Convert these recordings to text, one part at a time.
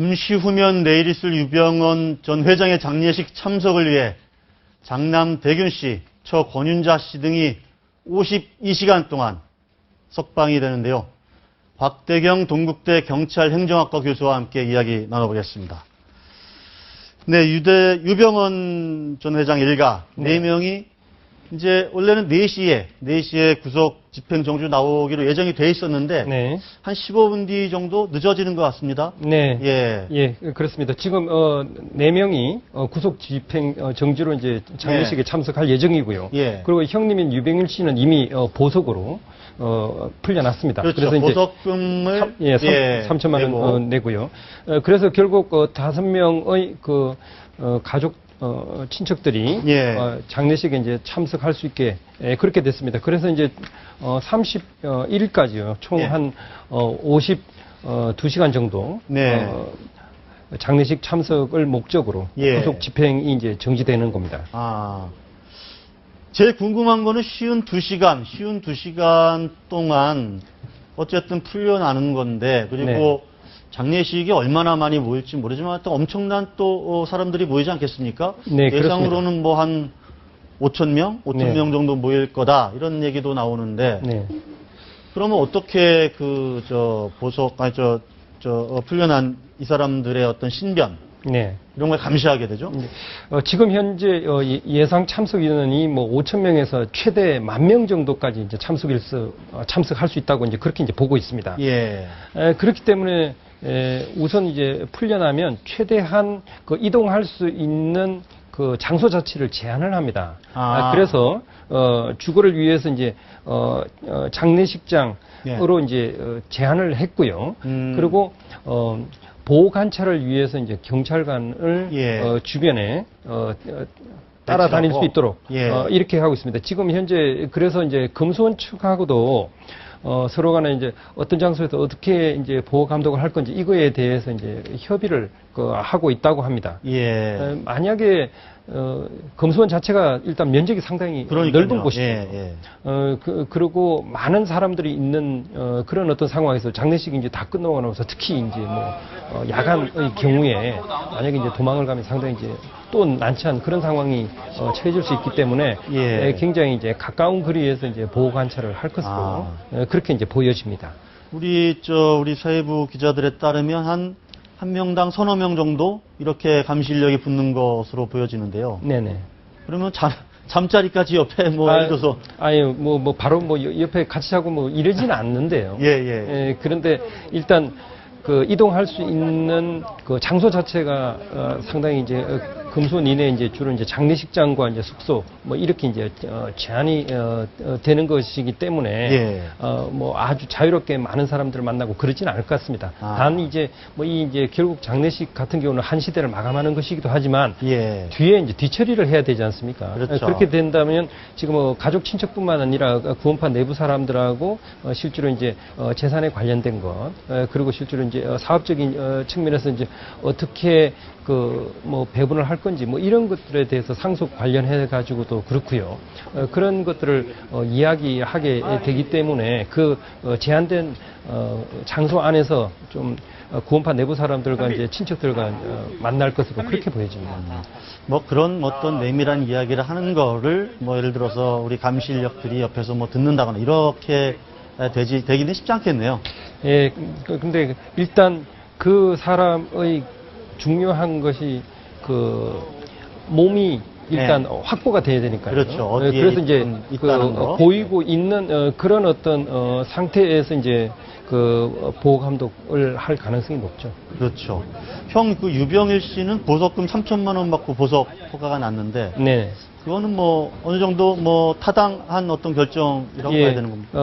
잠시 후면 내일 있을 유병언 전 회장의 장례식 참석을 위해 장남 백윤 씨, 처 권윤자 씨 등이 52시간 동안 석방이 되는데요. 곽대경 동국대 경찰행정학과 교수와 함께 이야기 나눠보겠습니다. 네, 유병언 전 회장 일가 4명이 이제 원래는 4시에 구속 집행 정주 나오기로 예정이 돼 있었는데 네. 한 15분 뒤 정도 늦어지는 것 같습니다. 네. 예. 예, 그렇습니다. 지금 4명이 구속 집행 정지로 이제 장례식에 참석할 예정이고요. 예. 그리고 형님인 유병일 씨는 이미 보석으로 풀려났습니다. 그렇죠. 그래서 이제 보석금을 3천만 원 내고요. 그래서 결국 5명의 가족 친척들이 장례식에 이제 참석할 수 있게 그렇게 됐습니다. 그래서 이제 31일까지요. 총 한 52시간 정도 장례식 참석을 목적으로 구속 집행이 이제 정지되는 겁니다. 제일 궁금한 거는 쉬운 2시간 동안 어쨌든 풀려나는 건데, 그리고 장례식이 얼마나 많이 모일지 모르지만 또 엄청난 또 사람들이 모이지 않겠습니까? 네, 예상으로는 뭐 한 5,000명 정도 모일 거다 이런 얘기도 나오는데, 그러면 어떻게 풀려난 이 사람들의 어떤 신변 이런 걸 감시하게 되죠? 지금 현재 예상 참석 인원이 뭐 5,000명에서 최대 10,000명 정도까지 이제 참석할 수 있다고 이제 그렇게 이제 보고 있습니다. 그렇기 때문에 우선 이제 풀려나면 최대한 이동할 수 있는 그 장소 자체를 제한을 합니다. 그래서 주거를 위해서 이제 장례식장으로 이제 제한을 했고요. 그리고 보호 관찰을 위해서 이제 경찰관을 주변에 따라다닐 수 있도록 이렇게 하고 있습니다. 지금 현재 그래서 이제 금수원 측하고도 서로 간에 이제 어떤 장소에서 어떻게 이제 보호 감독을 할 건지 이거에 대해서 이제 협의를 하고 있다고 합니다. 만약에 금수원 자체가 일단 면적이 상당히 넓은 곳이죠. 그리고 많은 사람들이 있는 그런 어떤 상황에서 장례식이 이제 다 끝나고 나서 특히 이제 야간의 경우에 만약에 이제 도망을 가면 상당히 이제 또 난처한 그런 상황이 처해질 수 있기 때문에 굉장히 이제 가까운 거리에서 이제 보호 관찰을 할 것으로 그렇게 이제 보여집니다. 우리 사회부 기자들에 따르면 한 명당 서너 명 정도 이렇게 감시 인력이 붙는 것으로 보여지는데요. 그러면 잠자리까지 옆에 예를 들어서 바로 옆에 같이 자고 이러지는 않는데요. 그런데 일단 이동할 수 있는 장소 자체가 상당히 이제 금수원 이내 이제 주로 이제 장례식장과 이제 숙소 이렇게 이제 제한이 되는 것이기 때문에 아주 자유롭게 많은 사람들을 만나고 그러지는 않을 것 같습니다. 단 이제 이제 결국 장례식 같은 경우는 한 시대를 마감하는 것이기도 하지만 뒤에 이제 뒤처리를 해야 되지 않습니까? 그렇게 된다면 지금 가족 친척뿐만 아니라 구원파 내부 사람들하고 실제로 이제 재산에 관련된 것 그리고 실제로 이제 사업적인 측면에서 이제 어떻게 배분을 할 건지 이런 것들에 대해서 상속 관련해 가지고도 그렇고요. 그런 것들을 이야기하게 되기 때문에 제한된 장소 안에서 좀 구원파 내부 사람들과 이제 친척들과 만날 것으로 그렇게 보여집니다. 그런 어떤 내밀한 이야기를 하는 거를 예를 들어서 우리 감시 인력들이 옆에서 듣는다거나 이렇게 되기는 쉽지 않겠네요. 근데 일단 그 사람의 중요한 것이 몸이 일단 확보가 돼야 되니까요. 그래서 이제 보이고 있는 그런 어떤 상태에서 이제 보호 감독을 할 가능성이 높죠. 그렇죠. 유병일 씨는 보석금 3천만 원 받고 보석 허가가 났는데 그거는 어느 정도 타당한 어떤 결정이라고 봐야 되는 겁니다.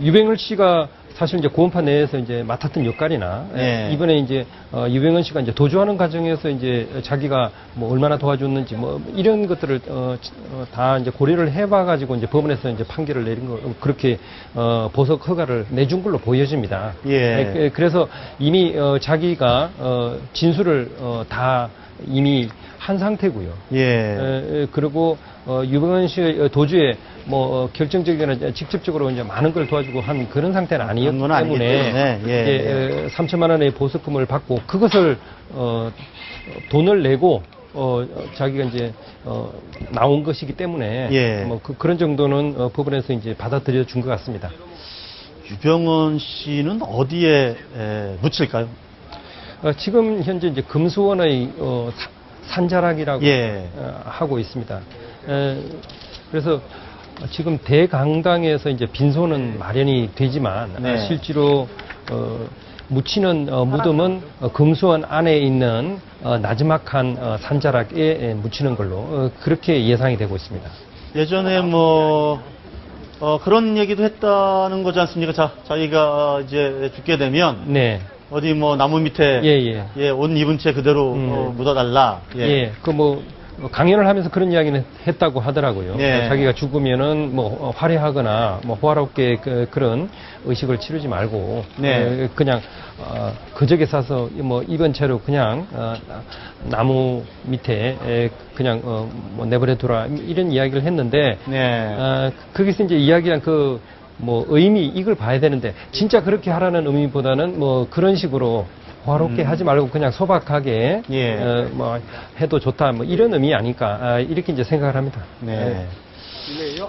유병일 씨가 사실 이제 구원파 내에서 이제 맡았던 역할이나 이번에 이제 유병헌 씨가 이제 도주하는 과정에서 이제 자기가 얼마나 도와줬는지 이런 것들을 다 이제 고려를 해봐가지고 이제 법원에서 이제 판결을 내린 거 그렇게 보석 허가를 내준 걸로 보여. 보여집니다. 예. 그래서 이미 자기가 진술을 다 이미 한 상태고요. 예. 그리고 유병헌 씨의 도주에 뭐 결정적이나 직접적으로 이제 많은 걸 도와주고 한 그런 상태는 아니었기 그건 아니기 때문에 때문에, 예. 3천만 원의 보석금을 받고 그것을 돈을 내고 자기가 이제 나온 것이기 때문에 예. 뭐 그런 정도는 법원에서 이제 받아들여 준 것 같습니다. 유병헌 씨는 어디에 묻힐까요? 지금 현재 이제 금수원의 산자락이라고 예. 하고 있습니다. 그래서 지금 대강당에서 이제 빈소는 마련이 되지만 네. 실제로 묻히는 무덤은 금수원 안에 있는 나지막한 산자락에 묻히는 걸로 그렇게 예상이 되고 있습니다. 예전에 뭐 그런 얘기도 했다는 거지 않습니까? 자기가 이제 죽게 되면 네. 어디 뭐 나무 밑에 예. 옷 입은 채 그대로 묻어달라. 예. 그 뭐 강연을 하면서 그런 이야기는 했다고 하더라고요. 예. 자기가 죽으면은 뭐 화려하거나 뭐 호화롭게 그런 의식을 치르지 말고 네. 그냥 거적에 싸서 뭐 입은 채로 그냥 나무 밑에 그냥 뭐 내버려 두라 이런 이야기를 했는데 네. 거기서 이제 이야기한 그 뭐 의미 이걸 봐야 되는데 진짜 그렇게 하라는 의미보다는 뭐 그런 식으로 호화롭게 하지 말고 그냥 소박하게 예. 뭐 해도 좋다 뭐 이런 의미 아닐까 이렇게 이제 생각을 합니다. 네.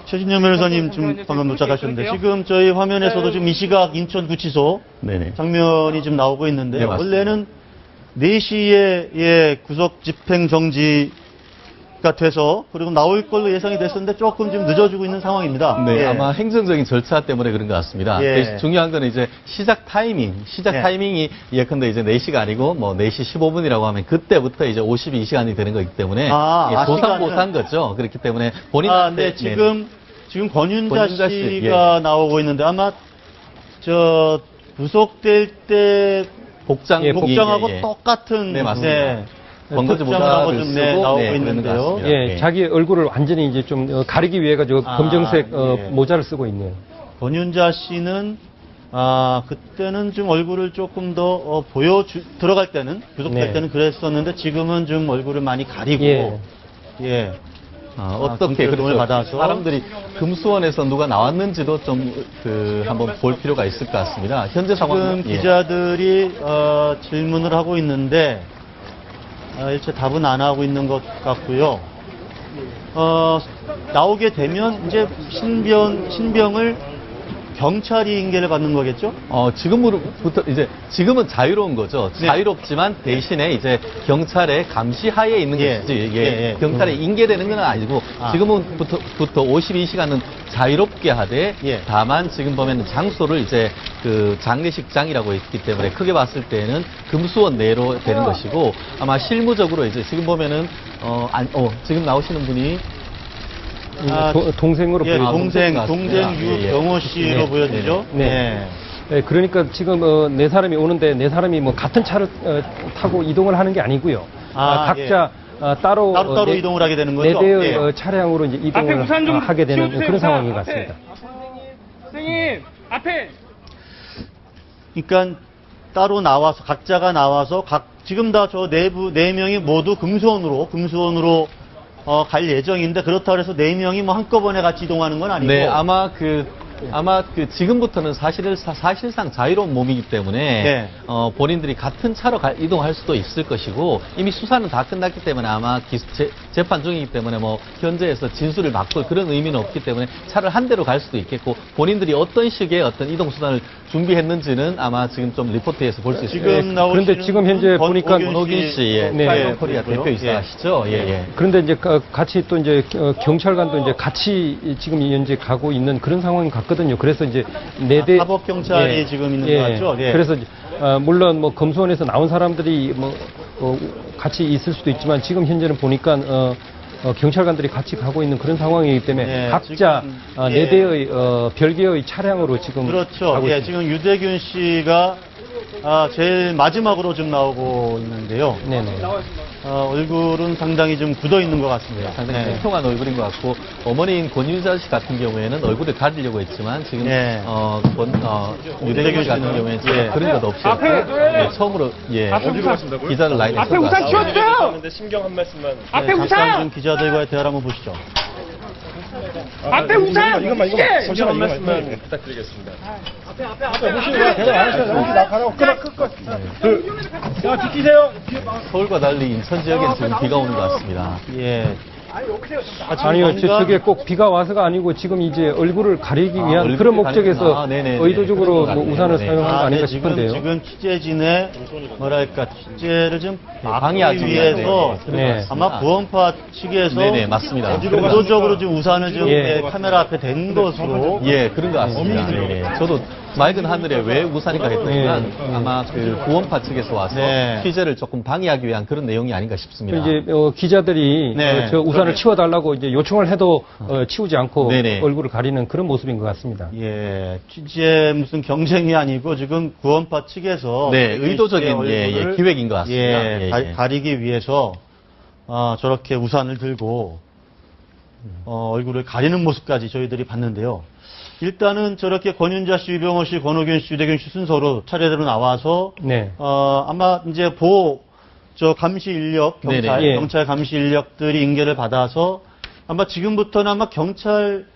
최진영 변호사님 좀 방금 도착하셨는데 지금 저희 화면에서도 지금 이 시각 인천구치소 네네. 장면이 지금 나오고 있는데 네, 맞습니다. 원래는 4시에 구속 집행 정지가 돼서 그리고 나올 걸로 예상이 됐었는데 조금 지금 늦어지고 있는 상황입니다. 네, 예. 아마 행정적인 절차 때문에 그런 것 같습니다. 예. 대신 중요한 건 이제 시작 예. 타이밍이 예컨대 이제 4시가 아니고 뭐 4시 15분이라고 하면 그때부터 이제 52시간이 되는 거기 때문에 소상보상 거죠. 그렇기 때문에 본인한테 네, 지금 권윤자 권윤자 씨, 씨가 나오고 있는데 아마 저 구속될 때 복장하고 예. 똑같은 네, 맞습니다. 번거지 복장을 하고 모자를 좀 쓰고 나오고 그러는 것 있는데요. 같습니다. 예, 자기 얼굴을 완전히 이제 좀 가리기 위해 가지고 검정색 예. 모자를 쓰고 있네요. 권윤자 씨는 그때는 좀 얼굴을 조금 더 들어갈 때는 구속될 네. 때는 그랬었는데 지금은 좀 얼굴을 많이 가리고 예. 금수의 어떻게 돈을 그렇죠. 받아서 사람들이 금수원에서 누가 나왔는지도 좀 한번 볼 필요가 있을 것 같습니다. 현재 상황은 지금 기자들이 질문을 하고 있는데 일체 답은 안 하고 있는 것 같고요. 나오게 되면 이제 신병을 경찰이 인계를 받는 거겠죠? 지금은 자유로운 거죠. 네. 자유롭지만 대신에 이제 경찰의 감시하에 있는 예. 것이지. 예. 경찰에 인계되는 건 아니고 지금부터 52시간은 자유롭게 하되 예. 다만 지금 보면 장소를 이제 그 장례식장이라고 했기 때문에 크게 봤을 때는 금수원 내로 되는 것이고 아마 실무적으로 이제 지금 보면은 지금 나오시는 분이 동생으로 예, 보이죠. 동생 유병호 씨로 네. 보여지죠? 네. 네, 그러니까 지금 네 사람이 오는데 네 사람이 뭐 같은 차를 타고 이동을 하는 게 아니고요. 각자 따로 이동을 하게 되는 거죠? 네 대의 예. 차량으로 이제 이동을 하게 되는 그런 상황인 것 같습니다. 선생님, 앞에! 그러니까 따로 나와서 각자가 나와서 지금 다 저 내부 4명이 모두 금수원으로 갈 예정인데 그렇다고 해서 4명이 뭐 한꺼번에 같이 이동하는 건 아니고. 네, 아마 지금부터는 사실상 자유로운 몸이기 때문에 네. 본인들이 같은 차로 이동할 수도 있을 것이고 이미 수사는 다 끝났기 때문에 아마 재판 중이기 때문에 뭐 현재에서 진술을 막고 그런 의미는 없기 때문에 차를 한 대로 갈 수도 있겠고 본인들이 어떤 식의 어떤 이동 수단을 준비했는지는 아마 지금 좀 리포트에서 볼 수 있습니다. 지금 나오시는 그런데 지금 현재 보니까 권호균 씨, 네. 코리아 대표이사시죠? 예. 그런데 이제 같이 또 이제 경찰관도 이제 같이 지금 현재 가고 있는 그런 상황인 것 같거든요. 그래서 이제 사법 경찰이 지금 있는 것 같죠? 예. 그래서 물론 뭐 금수원에서 나온 사람들이 뭐 같이 있을 수도 있지만 지금 현재는 보니까 경찰관들이 같이 가고 있는 그런 상황이기 때문에 각자 지금, 네 대의 별개의 차량으로 지금 그렇죠. 가고 있습니다. 지금 유대균 씨가 제일 마지막으로 좀 나오고 있는데요. 네네. 얼굴은 상당히 좀 굳어 있는 것 같습니다. 상당히 네. 통통한 얼굴인 것 같고 어머니인 권유자 씨 같은 경우에는 얼굴을 가리려고 했지만 지금 네. 유대균 씨 같은 경우에는 예. 그런 것 없이 앞에 했고, 왜? 처음으로 어디로 가신다고요? 기자를 라인에 앞에 세우고 우산 왔습니다. 치워주세요! 하는데 신경 한 말씀만. 앞에 잠깐 우산! 좀 기자들과의 대화를 한번 보시죠. 앞에 우산! 이것만 이게! 신경 한 말씀만 부탁드리겠습니다. 야, 비키세요! 서울과 달리 인천 지역엔 지금 비가 오는 것 같습니다. 예. 아니요, 저게 꼭 비가 와서가 아니고 지금 이제 얼굴을 가리기 위한 얼굴을 그런 목적에서 가리구나. 네네네. 의도적으로 그런 것 뭐 우산을 같네요. 사용한 거 아닌가 지금, 싶은데요. 지금 취재진의 뭐랄까 취재를 좀 방해하기 막기 위해서 네. 아마 구원파 측에서 네네, 맞습니다. 의도적으로 좀 우산을 좀 예. 카메라 앞에 댄 것으로 예, 그런 것 같습니다. 네. 저도 맑은 하늘에 왜 우산인가 했더니만 아마 그 구원파 측에서 와서 네. 취재를 조금 방해하기 위한 그런 내용이 아닌가 싶습니다. 이제 기자들이 네. 저 우산을 치워달라고 이제 요청을 해도 치우지 않고 네네. 얼굴을 가리는 그런 모습인 것 같습니다. 예, 취재 무슨 경쟁이 아니고 지금 구원파 측에서 네, 의도적인 얼굴을 기획인 것 같습니다. 예, 예, 예. 가리기 위해서 저렇게 우산을 들고 얼굴을 가리는 모습까지 저희들이 봤는데요. 일단은 저렇게 권윤자 씨, 유병호 씨, 권오균 씨, 유대균 씨 순서로 차례대로 나와서 네. 아마 이제 감시 인력 경찰 네네. 예. 경찰 감시 인력들이 인계를 받아서 아마 지금부터는 아마 경찰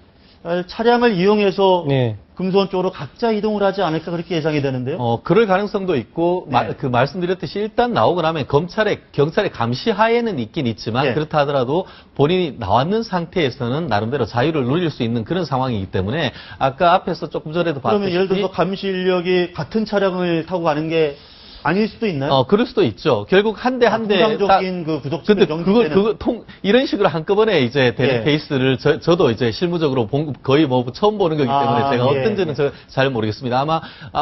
차량을 이용해서 네. 금수원 쪽으로 각자 이동을 하지 않을까 그렇게 예상이 되는데요. 그럴 가능성도 있고, 네. 말씀드렸듯이 일단 나오고 나면 경찰의 감시 하에는 있긴 있지만, 네. 그렇다 하더라도 본인이 나왔는 상태에서는 나름대로 자유를 누릴 수 있는 그런 상황이기 때문에, 아까 앞에서 조금 전에도 그러면 봤듯이. 예를 들어서 감시 인력이 같은 차량을 타고 가는 게 아닐 수도 있나요? 그럴 수도 있죠. 결국 한 대 한 대. 통상적인 그 구속 근데 집행 그걸, 정지죄는 이런 식으로 한꺼번에 이제 되는 예. 케이스를 저도 이제 실무적으로 거의 뭐 처음 보는 거기 때문에 제가 예. 어떤지는 잘 모르겠습니다. 아마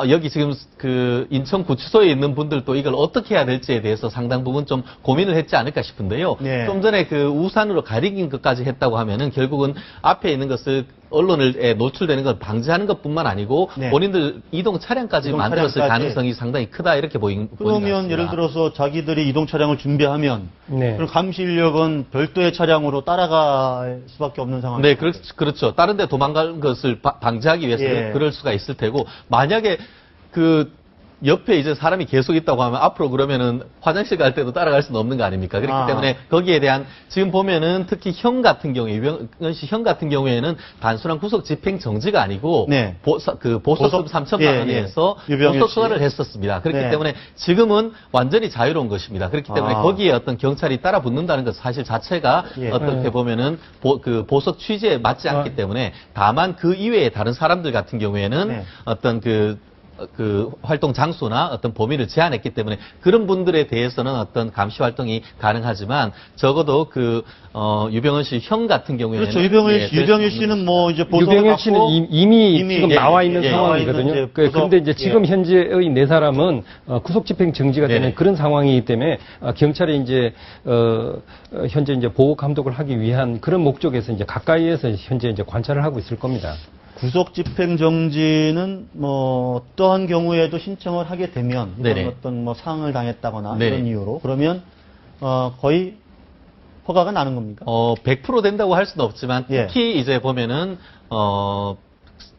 여기 지금 그 인천구치소에 있는 분들도 이걸 어떻게 해야 될지에 대해서 상당 부분 좀 고민을 했지 않을까 싶은데요. 네. 좀 전에 그 우산으로 가리긴 것까지 했다고 하면은 결국은 앞에 있는 것을 언론에 노출되는 걸 방지하는 것뿐만 아니고 네. 본인들 이동 차량까지 이동 만들었을 차량까지. 가능성이 상당히 크다 이렇게 보이는 것 그러면 같습니다. 예를 들어서 자기들이 이동 차량을 준비하면 네. 그럼 감시 인력은 별도의 차량으로 따라갈 수밖에 없는 상황. 네, 그렇죠. 다른 데 도망가는 것을 방지하기 위해서는 예. 그럴 수가 있을 테고, 만약에 그 옆에 이제 사람이 계속 있다고 하면 앞으로 그러면은 화장실 갈 때도 따라갈 수는 없는 거 아닙니까? 그렇기 때문에 거기에 대한 지금 보면은 특히 형 같은 경우에 유병헌 씨 형 같은 경우에는 단순한 구속 집행 정지가 아니고 네. 보석금 보석- 3천만 원에서 예, 예. 유병헌 보석 씨. 소가를 했었습니다. 그렇기 네. 때문에 지금은 완전히 자유로운 것입니다. 그렇기 때문에 아. 거기에 어떤 경찰이 따라 붙는다는 것 사실 자체가 예. 어떻게 보면은 보석 취지에 맞지 않기 때문에 다만 그 이외에 다른 사람들 같은 경우에는 네. 어떤 그 활동 장소나 어떤 범위를 제한했기 때문에 그런 분들에 대해서는 어떤 감시 활동이 가능하지만 적어도 유병헌 씨 형 같은 경우에는 그렇죠. 유병일 씨는 뭐 이제 보석을 유병일 씨는 받고 이미 지금 예, 나와 있는 예, 상황이거든요. 나와 있는 이제 그런데 이제 구속- 지금 예. 현재의 네 사람은 구속 집행 정지가 되는 네네. 그런 상황이기 때문에 경찰이 이제 현재 이제 보호 감독을 하기 위한 그런 목적에서 이제 가까이에서 현재 이제 관찰을 하고 있을 겁니다. 구속 집행 정지는 뭐 어떠한 경우에도 신청을 하게 되면 네네. 어떤 뭐 사항을 당했다거나 네네. 이런 이유로 그러면 거의 허가가 나는 겁니까? 100% 된다고 할 수는 없지만 예. 특히 이제 보면은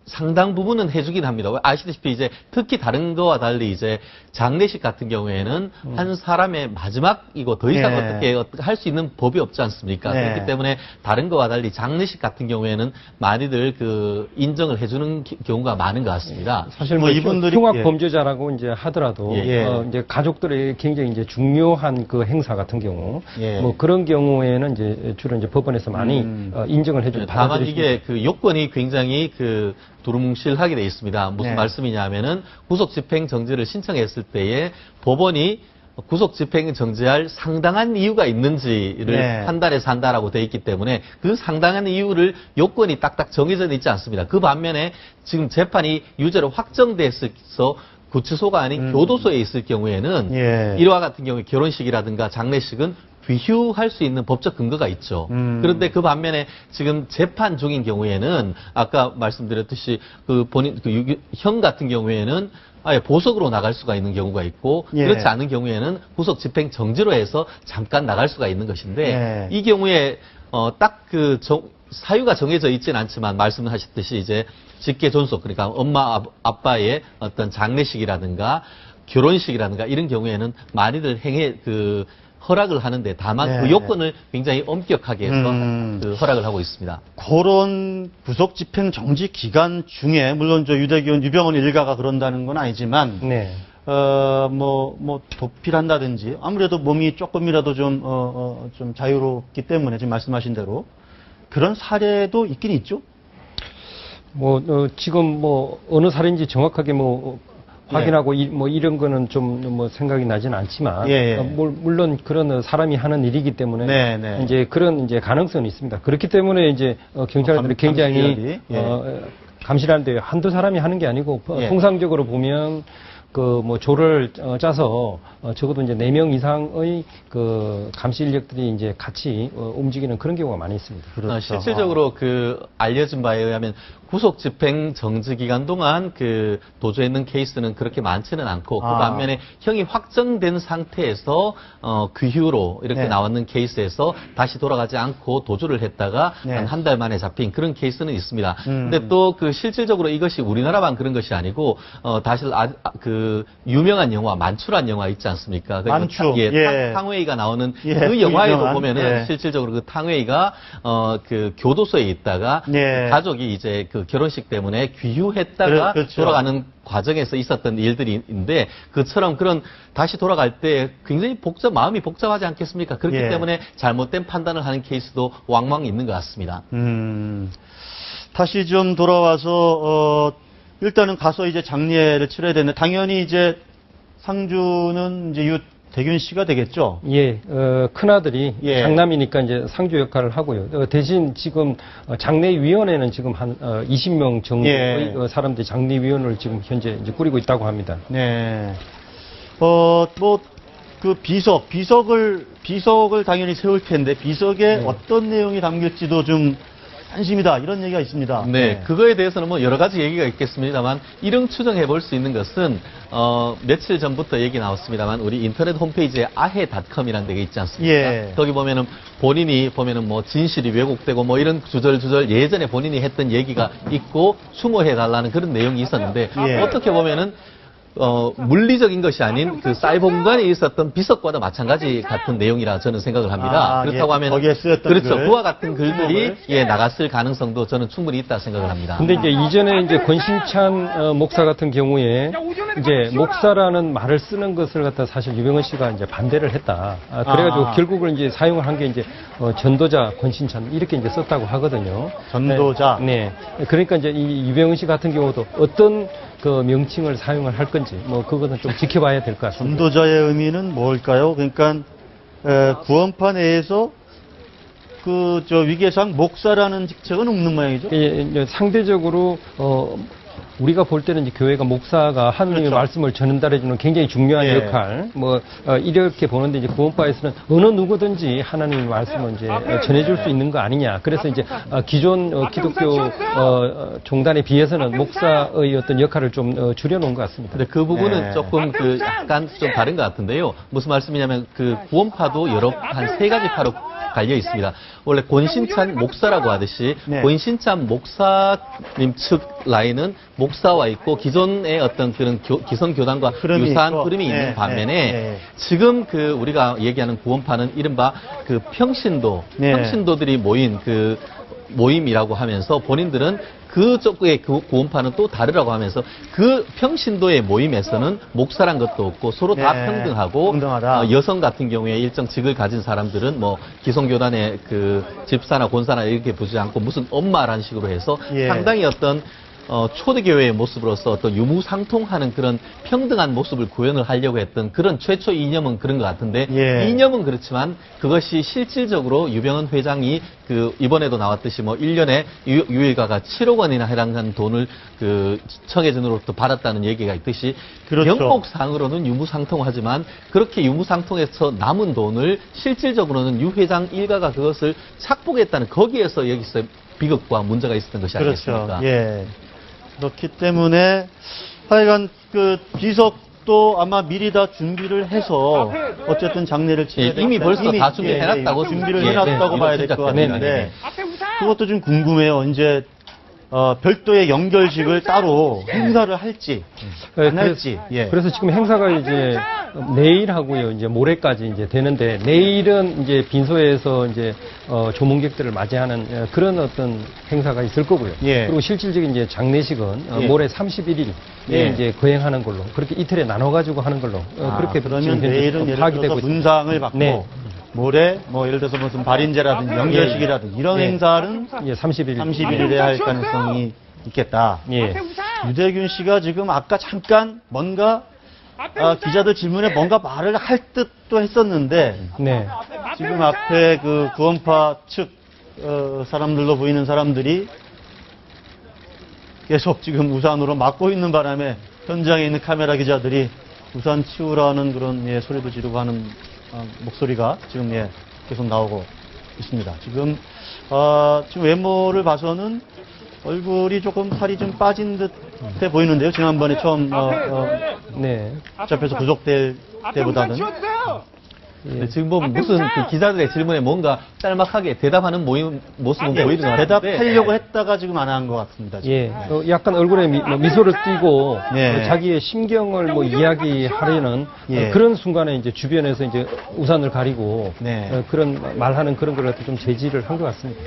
상당 부분은 해주긴 합니다. 아시다시피 이제 특히 다른 거와 달리 이제 장례식 같은 경우에는 한 사람의 마지막이고 더 이상 네. 어떻게 할 수 있는 법이 없지 않습니까? 네. 그렇기 때문에 다른 거와 달리 장례식 같은 경우에는 많이들 인정을 해주는 경우가 많은 것 같습니다. 사실 뭐 이분들이 흉악 예. 범죄자라고 이제 하더라도 예. 이제 가족들의 굉장히 이제 중요한 그 행사 같은 경우 예. 뭐 그런 경우에는 이제 주로 이제 법원에서 많이 인정을 해주고 다만 받아들이고 이게 그 요건이 굉장히 두루뭉실하게 돼 있습니다. 무슨 네. 말씀이냐면은 구속 집행 정지를 신청했을 때에 법원이 구속 집행 정지할 상당한 이유가 있는지를 네. 판단해서 한다라고 돼 있기 때문에 그 상당한 이유를 요건이 딱딱 정해져 있지 않습니다. 그 반면에 지금 재판이 유죄로 확정돼서 구치소가 아닌 교도소에 있을 경우에는 예. 이와 같은 경우에 결혼식이라든가 장례식은 귀휴할 수 있는 법적 근거가 있죠. 그런데 그 반면에 지금 재판 중인 경우에는 아까 말씀드렸듯이 그 본인 형 같은 경우에는 아예 보석으로 나갈 수가 있는 경우가 있고 예. 그렇지 않은 경우에는 구속 집행 정지로 해서 잠깐 나갈 수가 있는 것인데 이 경우에 딱 그 사유가 정해져 있지는 않지만 말씀하셨듯이 이제 직계 존속 그러니까 엄마 아빠의 어떤 장례식이라든가 결혼식이라든가 이런 경우에는 많이들 허락을 하는데 다만 그 요건을 굉장히 엄격하게 해서 그 허락을 하고 있습니다. 그런 구속 집행 정지 기간 중에 물론 저 유대교원 유병원 일가가 그런다는 건 아니지만 네. 도피한다든지 아무래도 몸이 조금이라도 좀 자유롭기 때문에 지금 말씀하신 대로 그런 사례도 있긴 있죠. 지금 어느 사례인지 정확하게 확인하고 이런 거는 좀 생각이 나진 않지만 물론 그런 사람이 하는 일이기 때문에 이제 그런 이제 가능성은 있습니다. 그렇기 때문에 이제 경찰들이 굉장히 감시하는데 한두 사람이 하는 게 아니고 통상적으로 보면 조를 짜서 적어도 이제 4명 이상의 감시 인력들이 이제 같이 움직이는 그런 경우가 많이 있습니다. 그렇죠. 실질적으로 알려진 바에 의하면 구속 집행 정지 기간 동안 도주에 있는 케이스는 그렇게 많지는 않고 그 반면에 형이 확정된 상태에서 귀휴로 이렇게 나왔는 케이스에서 다시 돌아가지 않고 도주를 했다가 한 달 만에 잡힌 그런 케이스는 있습니다. 근데 또 실질적으로 이것이 우리나라만 그런 것이 아니고 사실 유명한 영화 만추란 영화 있지 않습니까? 만추. 탕웨이가 나오는 그 영화에도 보면은 실질적으로 그 탕웨이가 교도소에 있다가 가족이 이제 결혼식 때문에 귀휴했다가 돌아가는 과정에서 있었던 일들인데 그처럼 다시 돌아갈 때 굉장히 마음이 복잡하지 않겠습니까? 그렇기 때문에 잘못된 판단을 하는 케이스도 왕왕 있는 것 같습니다. 다시 좀 돌아와서 일단은 가서 이제 장례를 치러야 되는데 당연히 이제 상주는 이제 대균 씨가 되겠죠? 큰아들이 장남이니까 이제 상주 역할을 하고요. 대신 지금 장례위원회는 지금 한 20명 정도의 사람들이 장례위원회를 지금 현재 이제 꾸리고 있다고 합니다. 네. 비석을 당연히 세울 텐데 비석에 어떤 내용이 담길지도 좀 한심이다 이런 얘기가 있습니다. 네, 그거에 대해서는 여러 가지 얘기가 있겠습니다만 이런 추정해 볼 수 있는 것은 며칠 전부터 얘기 나왔습니다만 우리 인터넷 홈페이지에 아해닷컴이라는 데가 있지 않습니까? 거기 보면은 본인이 진실이 왜곡되고 이런 주절주절 예전에 본인이 했던 얘기가 있고 추모해 달라는 그런 내용이 있었는데 어떻게 보면은 물리적인 것이 아닌 사이버 공간에 있었던 비석과도 마찬가지 같은 내용이라 저는 생각을 합니다. 그렇다고 하면 거기에 쓰였던 그렇죠. 글. 그와 같은 글들이 나갔을 가능성도 저는 충분히 있다 생각을 합니다. 근데 이제 이전에 이제 권신찬 목사 같은 경우에 이제 목사라는 말을 쓰는 것을 갖다 사실 유병헌 씨가 이제 반대를 했다. 그래가지고 결국은 이제 사용을 한 게 이제 전도자 권신찬 이렇게 이제 썼다고 하거든요. 전도자. 네. 그러니까 이제 이 유병헌 씨 같은 경우도 어떤 명칭을 사용을 할 건지 그거는 좀 지켜봐야 될 것 같습니다. 전도자의 의미는 뭘까요? 그러니까 구원파 내에서 위계상 목사라는 직책은 없는 모양이죠? 상대적으로 우리가 볼 때는 이제 교회가 목사가 하느님의 말씀을 전달해주는 굉장히 중요한 역할, 이렇게 보는데 이제 구원파에서는 어느 누구든지 하나님의 말씀을 이제 전해줄 수 있는 거 아니냐. 그래서 이제 기존 기독교 종단에 비해서는 목사의 어떤 역할을 좀 줄여놓은 것 같습니다. 근데 그 부분은 조금 약간 좀 다른 것 같은데요. 무슨 말씀이냐면 구원파도 한 3가지 파로 갈려 있습니다. 원래 권신찬 목사라고 하듯이 권신찬 목사님 측 라인은 목사와 있고 기존의 어떤 그런 기성 교단과 유사한 흐름이 있는 반면에 지금 우리가 얘기하는 구원파는 이른바 평신도들이 모인 모임이라고 하면서 본인들은 그쪽의 구원파는 또 다르라고 하면서 평신도의 모임에서는 목사란 것도 없고 서로 다 평등하고 여성 같은 경우에 일정 직을 가진 사람들은 기성교단의 집사나 권사나 이렇게 보지 않고 무슨 엄마라는 식으로 해서 상당히 어떤 초대교회의 모습으로서 어떤 유무상통하는 그런 평등한 모습을 구현을 하려고 했던 그런 최초 이념은 그런 것 같은데 예. 이념은 그렇지만 그것이 실질적으로 유병헌 회장이 그 이번에도 나왔듯이 뭐 1년에 유일가가 7억 원이나 해당하는 돈을 그 청해진으로부터 받았다는 얘기가 있듯이 그렇죠. 명목상으로는 유무상통하지만 그렇게 유무상통해서 남은 돈을 실질적으로는 유 회장 일가가 그것을 착복했다는 거기에서 여기서 비극과 문제가 있었던 것이 아니겠습니까? 그렇죠. 예. 그렇기 때문에 하여간 그 비석도 아마 미리 다 준비를 해서 어쨌든 장례를 치러야 예, 이미 벌써 다 준비해놨다고 준비를 예, 해놨다고 예, 봐야 될 것 네, 같은데 네, 그것도 좀 궁금해요. 이제 별도의 연결식을 따로 행사를 할지 안 할지. 예. 그래서 지금 행사가 이제 내일하고요, 이제 모레까지 이제 되는데 내일은 이제 빈소에서 이제 조문객들을 맞이하는 그런 어떤 행사가 있을 거고요. 예. 그리고 실질적인 이제 장례식은 예. 모레 31일에 예. 이제 거행하는 걸로 그렇게 이틀에 나눠 가지고 하는 걸로 그렇게 그러면 지금 현재 내일은 예를 파악이 들어서 되고 있습니다. 문상을 받고 네. 모레 뭐 예를 들어서 무슨 발인제라든지 연결식이라든지 이런 예. 행사는 예, 31일. 31일에 할 가능성이 있겠다. 예. 유대균 씨가 지금 아까 잠깐 뭔가 기자들 질문에 뭔가 말을 할 듯도 했었는데 네. 지금 앞에 그 구원파 측 사람들로 보이는 사람들이 계속 지금 우산으로 막고 있는 바람에 현장에 있는 카메라 기자들이 우산 치우라는 그런 소리도 지르고 하는 목소리가 지금 계속 나오고 있습니다. 지금 외모를 봐서는 얼굴이 조금 살이 좀 빠진 듯해 보이는데요. 지난번에 처음 네. 잡혀서 구속될 때보다는. 네, 지금 보면 무슨 그 기자들의 질문에 뭔가 짤막하게 대답하는 모습은 보이는 것 같은데 대답하려고 했다가 지금 안 한 것 같습니다. 지금. 예. 약간 얼굴에 미소를 띠고 예. 자기의 심경을 뭐 이야기하려는 예. 그런 순간에 이제 주변에서 이제 우산을 가리고 네. 그런 말하는 그런 걸 갖다 좀 제지를 한 것 같습니다.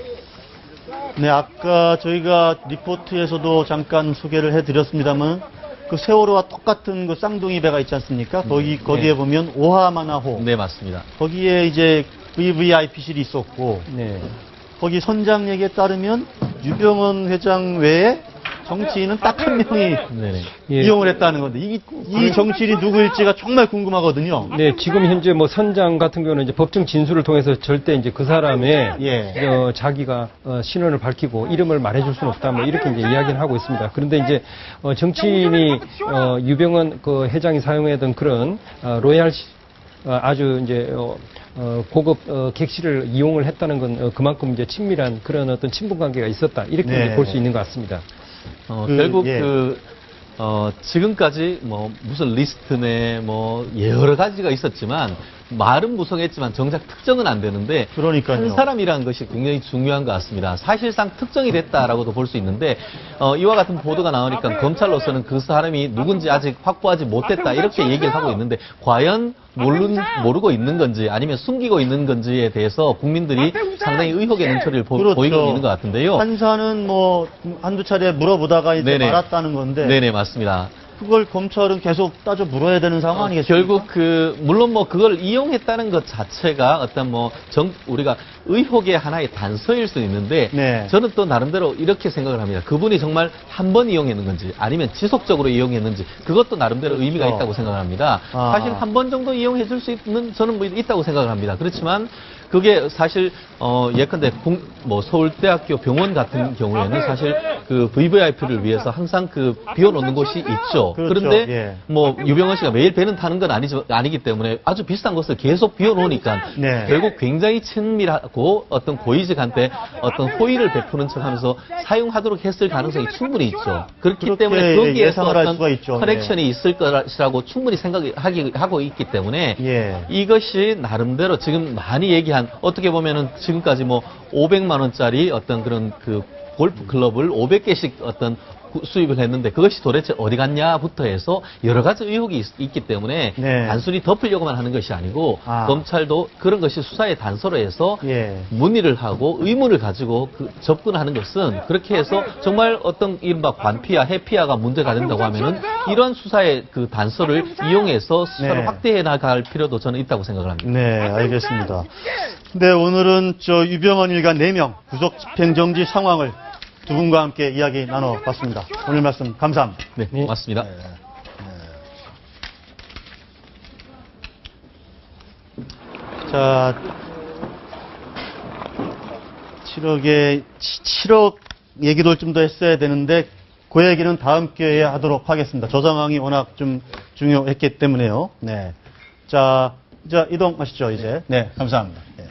네, 아까 저희가 리포트에서도 잠깐 소개를 해드렸습니다만 그 세월호와 똑같은 그 쌍둥이 배가 있지 않습니까? 거기에 보면 오하마나호. 네, 맞습니다. 거기에 이제 VVIP실이 있었고 네. 거기 선장 얘기에 따르면 유병헌 회장 외에 정치인은 딱 한 명이 네네. 예. 이용을 했다는 건데 이 정치인이 누구일지가 정말 궁금하거든요. 네, 지금 현재 뭐 선장 같은 경우는 이제 법정 진술을 통해서 절대 이제 그 사람의 예. 자기가 신원을 밝히고 이름을 말해줄 수는 없다, 뭐 이렇게 이제 이야기를 하고 있습니다. 그런데 이제 정치인이 유병헌 그 회장이 사용하던 그런 로얄 아주 이제 고급 객실을 이용을 했다는 건 그만큼 이제 친밀한 그런 어떤 친분 관계가 있었다, 이렇게 네. 이제 볼 수 있는 것 같습니다. 결국 예. 지금까지 뭐 무슨 리스트네 뭐 여러 가지가 있었지만 말은 무성했지만 정작 특정은 안 되는데 그러니까요. 한 사람이라는 것이 굉장히 중요한 것 같습니다. 사실상 특정이 됐다라고도 볼 수 있는데 이와 같은 보도가 나오니까 검찰로서는 그 사람이 누군지 아직 확보하지 못했다 이렇게 얘기를 하고 있는데 과연 모르고 있는 건지 아니면 숨기고 있는 건지에 대해서 국민들이 상당히 의혹의 눈초리를 그렇죠. 보이고 있는 것 같은데요. 판사는 뭐 한두 차례 물어보다가 이제 네네. 말았다는 건데 네네, 맞습니다. 그걸 검찰은 계속 따져 물어야 되는 상황 아니겠습니까? 결국 물론 뭐 그걸 이용했다는 것 자체가 어떤 우리가 의혹의 하나의 단서일 수 있는데 네. 저는 또 나름대로 이렇게 생각을 합니다. 그분이 정말 한 번 이용했는 건지 아니면 지속적으로 이용했는지 그것도 나름대로 의미가 그렇죠. 있다고 생각을 합니다. 아. 사실 한 번 정도 이용해 줄 수 있는 저는 뭐 있다고 생각을 합니다. 그렇지만 그게 사실 예컨대 서울대학교 병원 같은 경우에는 사실 그 VVIP를 위해서 항상 그 비워놓는 곳이 있죠. 그렇죠. 그런데 예. 뭐 유병헌 씨가 매일 배는 타는 건 아니기 때문에 아주 비싼 것을 계속 비워놓으니까 네. 결국 굉장히 친밀하고 어떤 고위직한테 어떤 호의를 베푸는 척하면서 사용하도록 했을 가능성이 충분히 있죠. 그렇기 그렇게 때문에 거기에서 예상을 할 수가 어떤 있죠. 커넥션이 있을 것이라고 충분히 하고 있기 때문에 예. 이것이 나름대로 지금 많이 얘기한 어떻게 보면은 지금까지 뭐 500만 원짜리 어떤 그런 그 골프 클럽을 500개씩 어떤 수입을 했는데 그것이 도대체 어디 갔냐부터 해서 여러 가지 의혹이 있기 때문에 네. 단순히 덮으려고만 하는 것이 아니고 아. 검찰도 그런 것이 수사의 단서로 해서 예. 문의를 하고 의문을 가지고 접근하는 것은 그렇게 해서 정말 어떤 이른바 관피아, 해피아가 문제가 된다고 하면은 이런 수사의 그 단서를 이용해서 수사를 네. 확대해 나갈 필요도 저는 있다고 생각을 합니다. 네, 알겠습니다. 네, 오늘은 유병헌 일가 4명 구속 집행정지 상황을 두 분과 함께 이야기 나눠봤습니다. 오늘 말씀 감사합니다. 네, 고맙습니다. 자, 7억 얘기도 좀 더 했어야 되는데, 그 얘기는 다음 기회에 하도록 하겠습니다. 저 상황이 워낙 좀 중요했기 때문에요. 네. 자, 이동하시죠, 이제. 네, 감사합니다. 네.